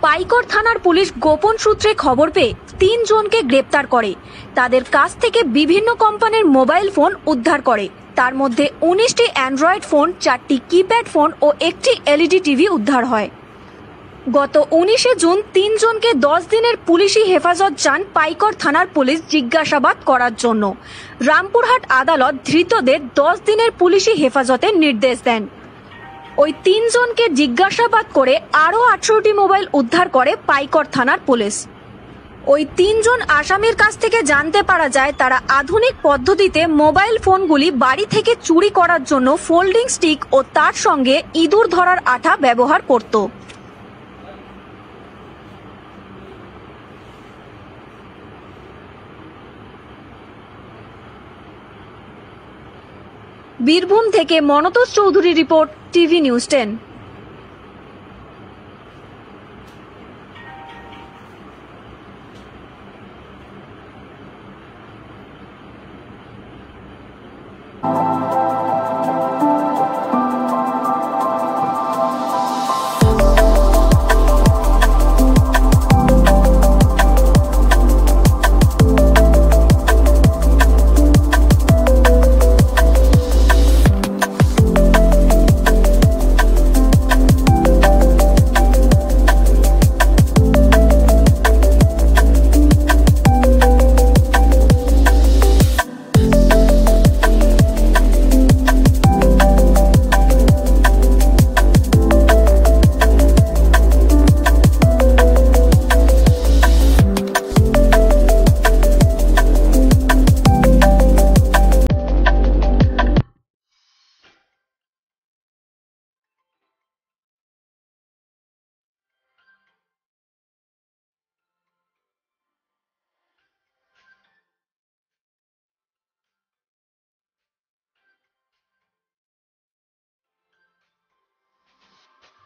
পাইকর থানার পুলিশ গোপন সূত্রে খবর পেয়ে 3 জনকে গ্রেপ্তার করে। তাদের কাছ থেকে বিভিন্ন কোম্পানির মোবাইল ফোন উদ্ধার করে। তার মধ্যে 19টি অ্যান্ড্রয়েড ফোন, 4টি কিপ্যাড ফোন ও একটি এলইডি টিভি উদ্ধার হয়। গত 19শে জুন 3 জনকে 10 দিনের পুলিশি হেফাজত চান পাইকর থানার পুলিশ জিজ্ঞাসাবাদ করার জন্য। রামপুরহাট আদালত ধৃতদের 10 দিনের পুলিশি হেফাজতের নির্দেশ দেন। ওই 3 জনকে জিজ্ঞাসাবাদ করে আরও 18টি মোবাইল উদ্ধার করে পাইকর থানার পুলিশ। ওই 3 জন আসামির কাছ থেকে জানতে পারা যায় তারা আধুনিক পদ্ধতিতে মোবাইল ফোনগুলি বাড়ি থেকে চুরি করার জন্য ফোল্ডিং স্টিক ও তার সঙ্গে ইঁদুর ধরার আঠা ব্যবহার করত। বীরভূম থেকে Manatosh Chowdhury report, TV news 10।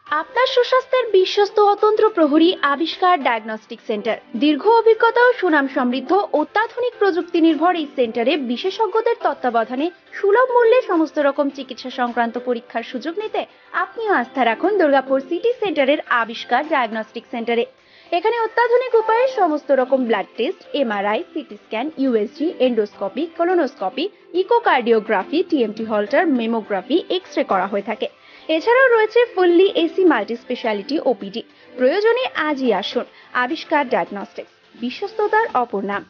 আপনার সুস্বাস্থ্যের বিশ্বস্ত অতন্ত্র প্রহরী আবিষ্কার ডায়াগনস্টিক সেন্টার। দীর্ঘ অভিজ্ঞতা ও সুনাম সমৃদ্ধ অত্যাধুনিক প্রযুক্তি নির্ভর এই সেন্টারে বিশেষজ্ঞদের তত্ত্বাবধানে সুলভ মূল্যে সমস্ত রকম চিকিৎসা সংক্রান্ত পরীক্ষার সুযোগ নিতে আপনিও আস্থা রাখুন দুর্গাপুর সিটি সেন্টারের আবিষ্কার ডায়াগনস্টিক সেন্টারে। এখানে অত্যাধুনিক উপায়ে সমস্ত রকম blood test, MRI, CT scan, USG, endoscopy, colonoscopy, echocardiography, TMT Holter, mammography, X ray করা হয়ে থাকে। এছাড়াও রয়েছে fully AC multi speciality OPD. প্রয়োজনে আজই আসুন। আবিষ্কার ডায়াগনস্টিক্স, বিশ্বস্ততার অপর নাম।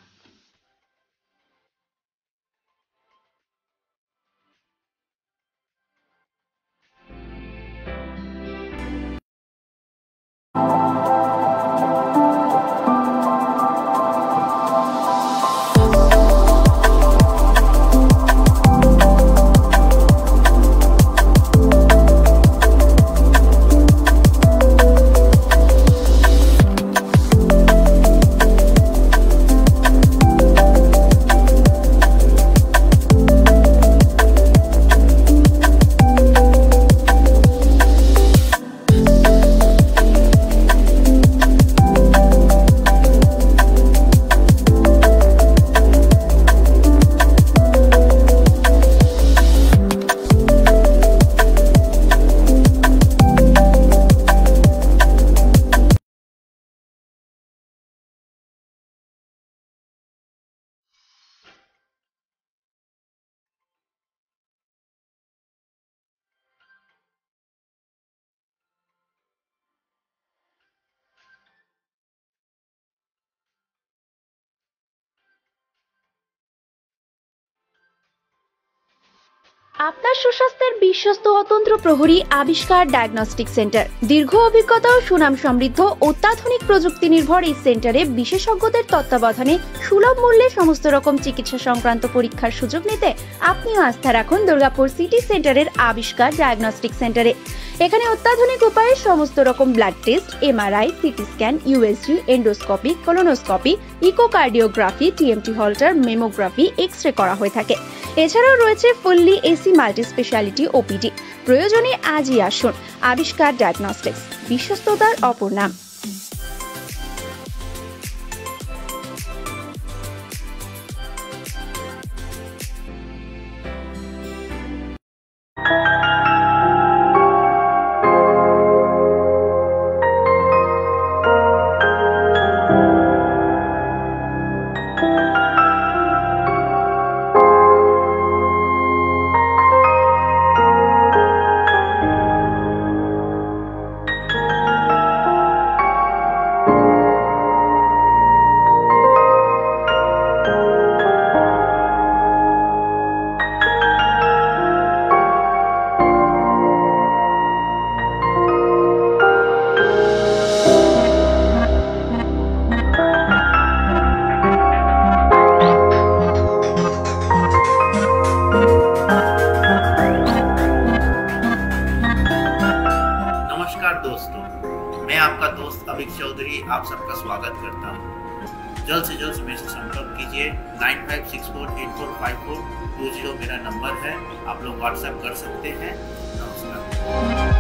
আপনার সুস্বাস্থ্যের বিশ্বস্ত অতন্ত্র প্রহরী আবিষ্কার ডায়াগনস্টিক সেন্টার। দীর্ঘ অভিজ্ঞতা ও সুনাম সমৃদ্ধ অত্যাধুনিক প্রযুক্তি নির্ভর এই সেন্টারে বিশেষজ্ঞদের তত্ত্বাবধানে সুলভ মূল্যে সমস্ত রকম চিকিৎসা সংক্রান্ত পরীক্ষার সুযোগ নিতে আপনিও আস্থা রাখুন দুর্গাপুর সিটি সেন্টারের আবিষ্কার ডায়াগনস্টিক সেন্টারে। এখানে অত্যাধুনিক উপায়ে সমস্ত রকম blood test, MRI, CT scan, USG, endoscopy, colonoscopy, echocardiography, TMT Holter, mammography, X ray করা হয়ে থাকে। এছাড়াও রয়েছে fully AC multi speciality OPD. প্রয়োজনে আজই আসুন। আবিষ্কার ডায়াগনস্টিক্স, বিশ্বস্ততার অপর নাম। आप सबका स्वागत करता हूँ। जल्द से जल्द मेरे से संपर्क कीजिए। 9564845420 मेरा नंबर है, आप लोग व्हाट्सएप कर सकते हैं। नमस्कार।